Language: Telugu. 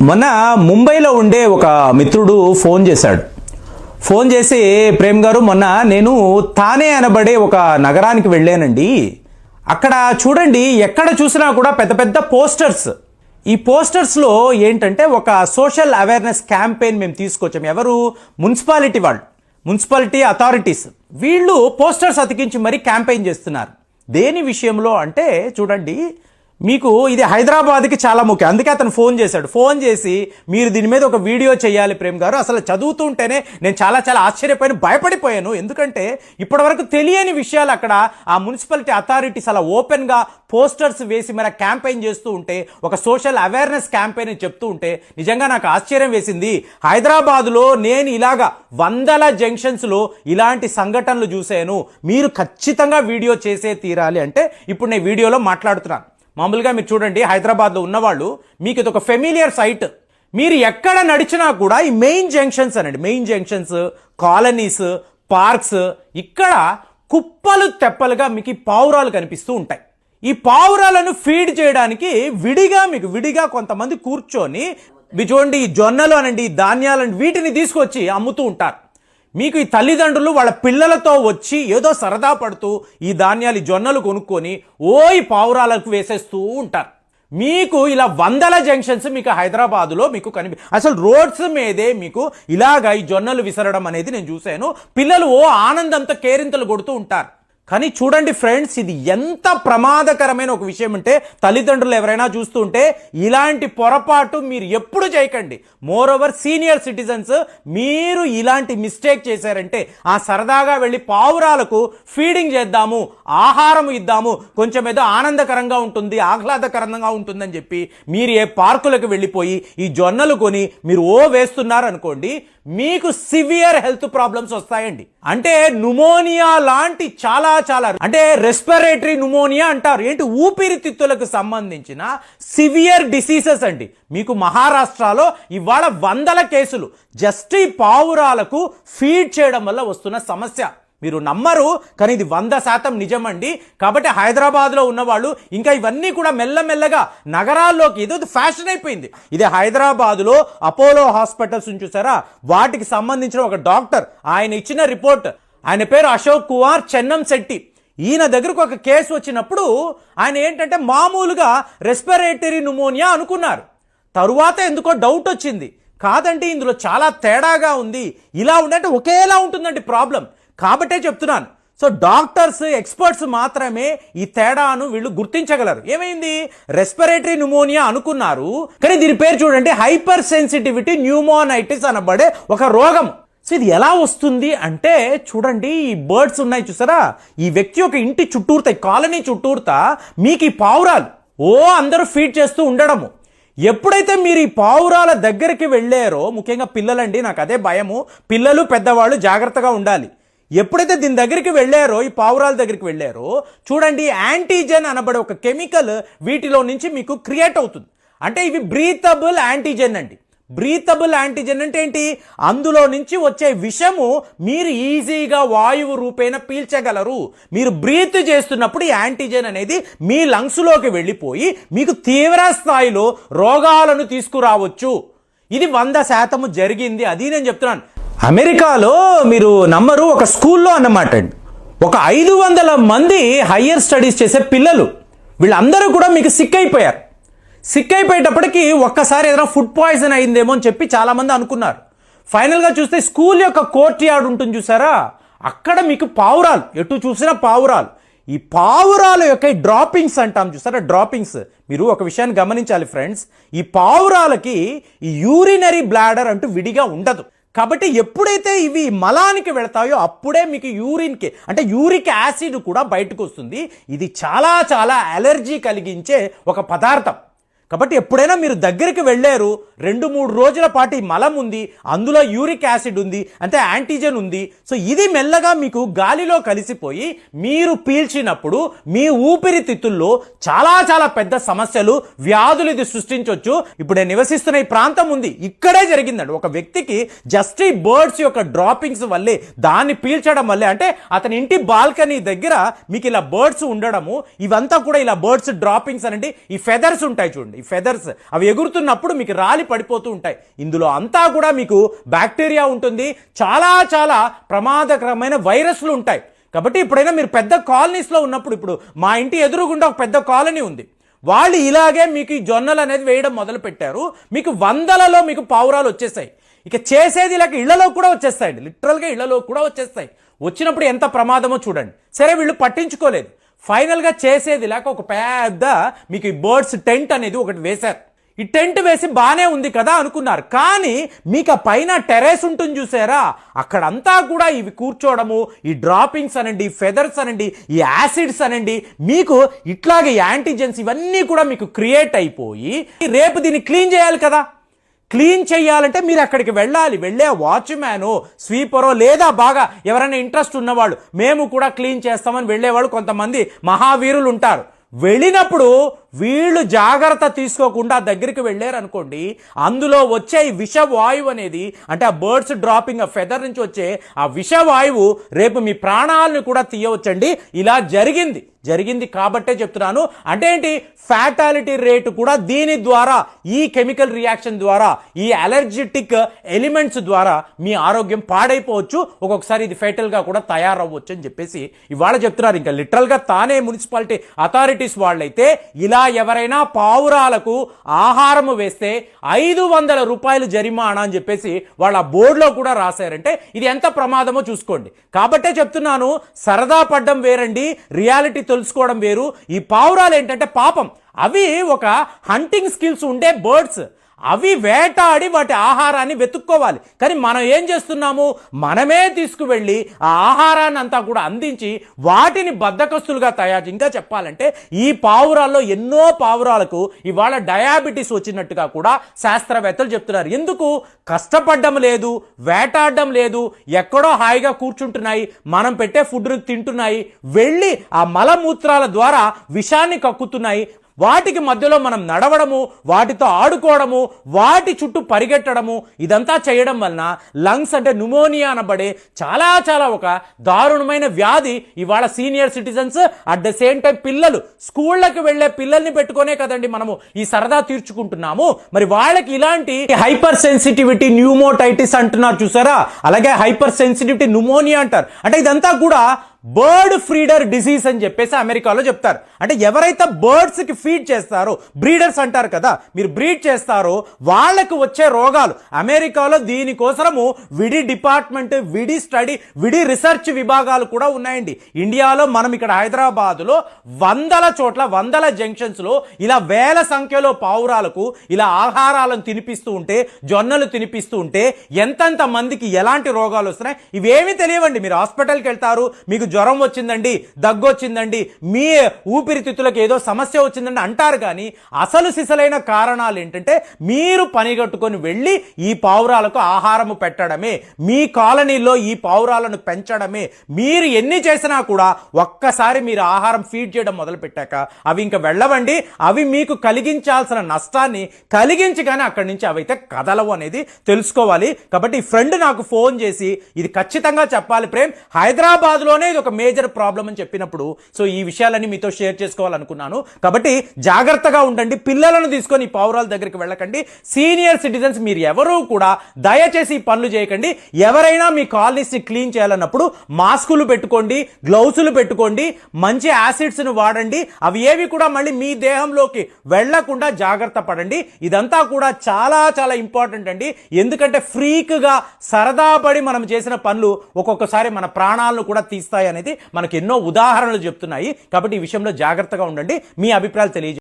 మొన్న ముంబైలో ఉండే ఒక మిత్రుడు ఫోన్ చేశాడు. ఫోన్ చేసి, ప్రేమ్ గారు, మొన్న నేను థానే అనబడే ఒక నగరానికి వెళ్ళానండి. అక్కడ చూడండి, ఎక్కడ చూసినా కూడా పెద్ద పెద్ద పోస్టర్స్. ఈ పోస్టర్స్లో ఏంటంటే ఒక సోషల్ అవేర్నెస్ క్యాంపెయిన్ మేము తీసుకొచ్చాము. ఎవరు? మున్సిపాలిటీ వాళ్ళు, మున్సిపాలిటీ అథారిటీస్ వీళ్ళు పోస్టర్స్ అతికించి మరీ క్యాంపెయిన్ చేస్తున్నారు. దేని విషయంలో అంటే చూడండి, మీకు ఇది హైదరాబాద్కి చాలా ముఖ్యం. అందుకే అతను ఫోన్ చేశాడు. ఫోన్ చేసి, మీరు దీని మీద ఒక వీడియో చేయాలి ప్రేమ్ గారు. అసలు చదువుతుంటేనే నేను చాలా ఆశ్చర్యపోయాను, భయపడిపోయాను. ఎందుకంటే ఇప్పటివరకు తెలియని విషయాలు అక్కడ ఆ మున్సిపాలిటీ అథారిటీస్ అలా ఓపెన్గా పోస్టర్స్ వేసి మరి క్యాంపెయిన్ చేస్తూ ఉంటే, ఒక సోషల్ అవేర్నెస్ క్యాంపెయిన్ అని చెప్తూ ఉంటే నిజంగా నాకు ఆశ్చర్యం వేసింది. హైదరాబాద్లో నేను ఇలాగా వందల జంక్షన్స్లో ఇలాంటి సంఘటనలు చూశాను. మీరు ఖచ్చితంగా వీడియో చేసే తీరాలి అంటే ఇప్పుడు నేను వీడియోలో మాట్లాడుతున్నాను. మామూలుగా మీరు చూడండి, హైదరాబాద్లో ఉన్నవాళ్ళు మీకు ఇది ఒక ఫెమిలియర్ సైట్. మీరు ఎక్కడ నడిచినా కూడా ఈ మెయిన్ జంక్షన్స్ అనండి, మెయిన్ జంక్షన్స్, కాలనీస్, పార్క్స్, ఇక్కడ కుప్పలు తెప్పలుగా మీకు ఈ పావురాలు కనిపిస్తూ ఉంటాయి. ఈ పావురాలను ఫీడ్ చేయడానికి విడిగా కొంతమంది కూర్చొని, మీరు చూడండి, ఈ జొన్నలు అనండి, ఈ ధాన్యాలను వీటిని తీసుకొచ్చి అమ్ముతూ ఉంటారు. మీకు ఈ తల్లిదండ్రులు వాళ్ళ పిల్లలతో వచ్చి ఏదో సరదా పడుతూ ఈ ధాన్యాలు, ఈ జొన్నలు కొనుక్కొని ఈ పావురాలకు వేసేస్తూ ఉంటారు. మీకు ఇలా వందల జంక్షన్స్ మీకు హైదరాబాదులో మీకు అసలు రోడ్స్ మీదే మీకు ఇలాగా ఈ జొన్నలు విసరడం అనేది నేను చూశాను. పిల్లలు ఆనందంతో కేరింతలు కొడుతూ ఉంటారు. కానీ చూడండి ఫ్రెండ్స్, ఇది ఎంత ప్రమాదకరమైన ఒక విషయం అంటే, తల్లిదండ్రులు ఎవరైనా చూస్తుంటే ఇలాంటి పొరపాటు మీరు ఎప్పుడు చేయకండి. మోర్ ఓవర్ సీనియర్ సిటిజన్స్, మీరు ఇలాంటి మిస్టేక్ చేశారంటే ఆ సరదాగా వెళ్ళి పావురాలకు ఫీడింగ్ చేద్దాము, ఆహారం ఇద్దాము, కొంచెం ఏదో ఆనందకరంగా ఉంటుంది, ఆహ్లాదకరంగా ఉంటుందని చెప్పి మీరు ఏ పార్కులకు వెళ్ళిపోయి ఈ జొన్నలు కొని మీరు వేస్తున్నారు అనుకోండి, మీకు సివియర్ హెల్త్ ప్రాబ్లమ్స్ వస్తాయండి. అంటే న్యూమోనియా లాంటి చాలా అంటే రెస్పిరేటరీ న్యూమోనియా అంటారు. ఏంటి? ఊపిరితిత్తులకు సంబంధించిన సివియర్ డిసీజెస్ అండి. మీకు మహారాష్ట్రలో ఇవాళ వందల కేసులు జస్ట్ ఈ పావురాలకు ఫీడ్ చేయడం వల్ల వస్తున్న సమస్య. మీరు నమ్మరు, కానీ ఇది 100% నిజమండి. కాబట్టి హైదరాబాద్లో ఉన్నవాళ్ళు ఇంకా ఇవన్నీ కూడా మెల్లమెల్లగా నగరాల్లోకి ఏదో ఫ్యాషన్ అయిపోయింది. ఇది హైదరాబాద్లో అపోలో హాస్పిటల్స్ చూసారా, వాటికి సంబంధించిన ఒక డాక్టర్, ఆయన ఇచ్చిన రిపోర్ట్, ఆయన పేరు అశోక్ కుమార్ చెన్నంశెట్టి. ఈయన దగ్గరకు ఒక కేసు వచ్చినప్పుడు ఆయన ఏంటంటే మామూలుగా రెస్పిరేటరీ న్యూమోనియా అనుకున్నారు. తరువాత ఎందుకో డౌట్ వచ్చింది, కాదండి ఇందులో చాలా తేడాగా ఉంది, ఇలా ఉండంటే ఒకేలా ఉంటుందండి ప్రాబ్లం. కాబట్టే చెప్తున్నాను. సో డాక్టర్స్, ఎక్స్పర్ట్స్ మాత్రమే ఈ తేడాను వీళ్ళు గుర్తించగలరు. ఏమైంది? రెస్పిరేటరీ న్యూమోనియా అనుకున్నారు, కానీ దీని పేరు చూడండి, హైపర్ సెన్సిటివిటీ న్యూమోనైటిస్ అనబడే ఒక రోగం. సో ఇది ఎలా వస్తుంది అంటే చూడండి, ఈ బర్డ్స్ ఉన్నాయి చూసారా, ఈ వ్యక్తి యొక్క ఇంటి చుట్టూరుతా, కాలనీ చుట్టూరుతా మీకు ఈ పావురాలు అందరూ ఫీడ్ చేస్తూ ఉండడము. ఎప్పుడైతే మీరు ఈ పావురాల దగ్గరికి వెళ్ళారో, ముఖ్యంగా పిల్లలండి, నాకు అదే భయము, పిల్లలు పెద్దవాళ్ళు జాగ్రత్తగా ఉండాలి. ఎప్పుడైతే దీని దగ్గరికి వెళ్ళారో, ఈ పావురాల దగ్గరికి వెళ్ళారో, చూడండి, యాంటీజెన్ అనబడే ఒక కెమికల్ వీటిలో నుంచి మీకు క్రియేట్ అవుతుంది. అంటే ఇవి బ్రీతబుల్ యాంటీజెన్ అండి. బ్రీతబుల్ యాంటీజెన్ అంటే ఏంటి? అందులో నుంచి వచ్చే విషము మీరు ఈజీగా వాయువు రూపేణ పీల్చగలరు. మీరు బ్రీత్ చేస్తున్నప్పుడు ఈ యాంటీజెన్ అనేది మీ లంగ్స్లోకి వెళ్ళిపోయి మీకు తీవ్ర స్థాయిలో రోగాలను తీసుకురావచ్చు. ఇది 100% జరిగింది. అది నేను చెప్తున్నాను. అమెరికాలో మీరు నమ్మరు, ఒక స్కూల్లో అన్నమాట అండి, ఒక 500 మంది హయ్యర్ స్టడీస్ చేసే పిల్లలు, వీళ్ళందరూ కూడా మీకు సిక్ అయిపోయారు. సిక్ అయిపోయేటప్పటికి ఒక్కసారి ఏదైనా ఫుడ్ పాయిజన్ అయిందేమో అని చెప్పి చాలామంది అనుకున్నారు. ఫైనల్గా చూస్తే స్కూల్ యొక్క కోర్ట్ యార్డ్ ఉంటుంది చూసారా, అక్కడ మీకు పావురాలు, ఎటు చూసినా పావురాలు. ఈ పావురాల యొక్క డ్రాపింగ్స్ అంటాం చూసారా, డ్రాపింగ్స్. మీరు ఒక విషయాన్ని గమనించాలి ఫ్రెండ్స్, ఈ పావురాలకి ఈ యూరినరీ బ్లాడర్ అంటూ విడిగా ఉండదు. కాబట్టి ఎప్పుడైతే ఇవి మలానికి వెళతాయో అప్పుడే మీకు యూరిన్కి అంటే యూరిక్ యాసిడ్ కూడా బయటకు వస్తుంది. ఇది చాలా అలర్జీ కలిగించే ఒక పదార్థం. కాబట్టి ఎప్పుడైనా మీరు దగ్గరికి వెళ్ళారు, 2-3 రోజుల పాటు ఈ మలం ఉంది, అందులో యూరిక్ యాసిడ్ ఉంది, అంటే యాంటీజెన్ ఉంది. సో ఇది మెల్లగా మీకు గాలిలో కలిసిపోయి మీరు పీల్చినప్పుడు మీ ఊపిరితిత్తుల్లో చాలా పెద్ద సమస్యలు, వ్యాధులు ఇది సృష్టించవచ్చు. ఇప్పుడు నేను నివసిస్తున్న ఈ ప్రాంతం ఉంది, ఇక్కడే జరిగిందండి. ఒక వ్యక్తికి జస్ట్ ఈ బర్డ్స్ యొక్క డ్రాపింగ్స్ వల్లే, దాన్ని పీల్చడం వల్లే, అంటే అతని ఇంటి బాల్కనీ దగ్గర మీకు ఇలా బర్డ్స్ ఉండడము, ఇవంతా కూడా ఇలా బర్డ్స్ డ్రాపింగ్స్ అనండి, ఈ ఫెదర్స్ ఉంటాయి చూడండి, ఫెదర్స్ అవి ఎగురుతున్నప్పుడు మీకు రాలి పడిపోతూ ఉంటాయి. ఇందులో అంతా కూడా మీకు బ్యాక్టీరియా ఉంటుంది, చాలా చాలా ప్రమాదకరమైన వైరస్లు ఉంటాయి. కాబట్టి ఎప్పుడైనా మీరు పెద్ద కాలనీస్లో ఉన్నప్పుడు, ఇప్పుడు మా ఇంటి ఎదురుగుండా ఒక పెద్ద కాలనీ ఉంది, వాళ్ళు ఇలాగే మీకు ఈ జొన్నలు అనేది వేయడం మొదలు పెట్టారు. మీకు వందలలో మీకు పావురాలు వచ్చేసాయి. ఇక చేసేది ఇలాగ ఇళ్లలో కూడా వచ్చేస్తాయండి, లిటరల్గా ఇళ్లలో కూడా వచ్చేస్తాయి. వచ్చినప్పుడు ఎంత ప్రమాదమో చూడండి. సరే వీళ్ళు పట్టించుకోలేదు. ఫైనల్గా చేసేది ఇలాగ ఒక పెద్ద మీకు ఈ బర్డ్స్ టెంట్ అనేది ఒకటి వేశారు. ఈ టెంట్ వేసి బాగానే ఉంది కదా అనుకున్నారు. కానీ మీకు ఆ పైన టెర్రస్ ఉంటుంది చూసారా, అక్కడంతా కూడా ఇవి కూర్చోవడము, ఈ డ్రాపింగ్స్ అనండి, ఫెదర్స్ అనండి, ఈ యాసిడ్స్ అనండి, మీకు ఇట్లాగే యాంటీజెన్స్ ఇవన్నీ కూడా మీకు క్రియేట్ అయిపోయి రేపు దీన్ని క్లీన్ చేయాలి కదా. క్లీన్ చేయాలంటే మీరు అక్కడికి వెళ్ళాలి. వెళ్ళే వాచ్మ్యానో స్వీపరో లేదా బాగా ఎవరైనా ఇంట్రెస్ట్ ఉన్నవాళ్ళు, మేము కూడా క్లీన్ చేస్తామని వెళ్ళేవాళ్ళు కొంతమంది మహావీరులు ఉంటారు. వెళ్ళినప్పుడు వీళ్ళు జాగ్రత్త తీసుకోకుండా దగ్గరికి వెళ్ళారు అనుకోండి, అందులో వచ్చే ఈ విషవాయువు అనేది, అంటే ఆ బర్డ్స్ డ్రాపింగ్ ఆ ఫెదర్ నుంచి వచ్చే ఆ విషవాయువు రేపు మీ ప్రాణాలను కూడా తీయవచ్చండి. ఇలా జరిగింది కాబట్టే చెప్తున్నాను. అంటే ఏంటి, ఫ్యాటాలిటీ రేటు కూడా దీని ద్వారా, ఈ కెమికల్ రియాక్షన్ ద్వారా, ఈ అలర్జెటిక్ ఎలిమెంట్స్ ద్వారా మీ ఆరోగ్యం పాడైపోవచ్చు. ఒక్కొక్కసారి ఇది ఫెటల్గా కూడా తయారవ్వచ్చు అని చెప్పేసి ఇవాళ చెప్తున్నారు. ఇంకా లిటరల్గా తానే మున్సిపాలిటీ అథారిటీస్ వాళ్ళైతే ఇలా ఎవరైనా పావురాలకు ఆహారం వేస్తే 500 రూపాయలు జరిమానా అని చెప్పేసి వాళ్ళ బోర్డులో కూడా రాశారంటే ఇది ఎంత ప్రమాదమో చూసుకోండి. కాబట్టే చెప్తున్నాను, సరదా పడ్డం వేరండి, రియాలిటీ తెలుసుకోవడం వేరు. ఈ పావురాలు ఏంటంటే పాపం అవి ఒక హంటింగ్ స్కిల్స్ ఉండే బర్డ్స్, అవి వేటాడి వాటి ఆహారాన్ని వెతుక్కోవాలి. కానీ మనం ఏం చేస్తున్నాము, మనమే తీసుకువెళ్ళి ఆ ఆహారాన్ని అంతా కూడా అందించి వాటిని బద్ధకస్తులుగా తయారు. ఇంకా చెప్పాలంటే ఈ పావురాల్లో ఎన్నో పావురాలకు ఇవాళ డయాబెటీస్ వచ్చినట్టుగా కూడా శాస్త్రవేత్తలు చెప్తున్నారు. ఎందుకు, కష్టపడడం లేదు, వేటాడడం లేదు, ఎక్కడో హాయిగా కూర్చుంటున్నాయి, మనం పెట్టే ఫుడ్ను తింటున్నాయి, వెళ్ళి ఆ మలమూత్రాల ద్వారా విషాన్ని కక్కుతున్నాయి. వాటికి మధ్యలో మనం నడవడము, వాటితో ఆడుకోవడము, వాటి చుట్టూ పరిగెట్టడము, ఇదంతా చేయడం వలన లంగ్స్ అంటే న్యూమోనియా అనబడే చాలా చాలా ఒక దారుణమైన వ్యాధి ఇవాళ senior citizens, at the same time పిల్లలు, స్కూళ్ళకి వెళ్లే పిల్లల్ని పెట్టుకునే కదండి మనము ఈ సరదా తీర్చుకుంటున్నాము. మరి వాళ్ళకి ఇలాంటి హైపర్ సెన్సిటివిటీ న్యూమోటైటిస్ అంటున్నారు చూసారా, అలాగే హైపర్ సెన్సిటివిటీ న్యూమోనియా అంటారు. అంటే ఇదంతా కూడా బర్డ్ ఫీడర్ డిసీజ్ అని చెప్పేసి అమెరికాలో చెప్తారు. అంటే ఎవరైతే బర్డ్స్ కి ఫీడ్ చేస్తారో, బ్రీడర్స్ అంటారు కదా, మీరు బ్రీడ్ చేస్తారో వాళ్ళకు వచ్చే రోగాలు. అమెరికాలో దీనికోసము విడి డిపార్ట్మెంట్, విడి స్టడీ, విడి రీసెర్చ్ విభాగాలు కూడా ఉన్నాయండి. ఇండియాలో మనం ఇక్కడ హైదరాబాదులో 100 చోట్ల, 100 జంక్షన్స్ లో ఇలా వేల సంఖ్యలో పావురాలకు ఇలా ఆహారాలను తినిపిస్తూ ఉంటే, జొన్నలు తినిపిస్తూ ఉంటే ఎంతెంత మందికి ఎలాంటి రోగాలు వస్తున్నాయి ఇవేమీ తెలియవండి. మీరు హాస్పిటల్కి వెళ్తారు, మీకు జ్వరం వచ్చిందండి, దగ్గు వచ్చిందండి, మీ ఊపిరితిత్తులకు ఏదో సమస్య వచ్చిందండి అంటారు. కానీ అసలు సిసలైన కారణాలు ఏంటంటే మీరు పనిగట్టుకొని వెళ్ళి ఈ పావురాలకు ఆహారము పెట్టడమే, మీ కాలనీలో ఈ పావురాలను పెంచడమే. మీరు ఎన్ని చేసినా కూడా ఒక్కసారి మీరు ఆహారం ఫీడ్ చేయడం మొదలు పెట్టాక అవి ఇంకా వెళ్ళవండి. అవి మీకు కలిగించాల్సిన నష్టాన్ని కలిగించి కానీ అక్కడి నుంచి అవైతే కదలవు అనేది తెలుసుకోవాలి. కాబట్టి ఈ ఫ్రెండ్ నాకు ఫోన్ చేసి ఇది ఖచ్చితంగా చెప్పాలి ప్రేమ్, హైదరాబాద్లోనే ఇది ఒక మేజర్ ప్రాబ్లం అని చెప్పినప్పుడు సో ఈ విషయాలన్నీ మీతో షేర్ చేసుకోవాలనుకున్నాను. కాబట్టి జాగ్రత్తగా ఉండండి, పిల్లలను తీసుకొని పావురాల దగ్గరికి వెళ్ళకండి. సీనియర్ సిటిజన్స్ మీరు ఎవరూ కూడా దయచేసి పనులు చేయకండి. ఎవరైనా మీ కాలనీస్ని క్లీన్ చేయాలన్నప్పుడు మాస్కులు పెట్టుకోండి, గ్లౌసులు పెట్టుకోండి, మంచి యాసిడ్స్ను వాడండి. అవి ఏవి కూడా మళ్ళీ మీ దేహంలోకి వెళ్లకుండా జాగ్రత్త పడండి. ఇదంతా కూడా చాలా చాలా ఇంపార్టెంట్ అండి. ఎందుకంటే ఫ్రీక్గా సరదా పడి మనం చేసిన పనులు ఒక్కొక్కసారి మన ప్రాణాలను కూడా తీస్తాయి అనేది మనకు ఎన్నో ఉదాహరణలు చెప్తున్నాయి. కాబట్టి ఈ విషయంలో జాగ్రత్తగా ఉండండి. మీ అభిప్రాయాలు తెలియజేయండి.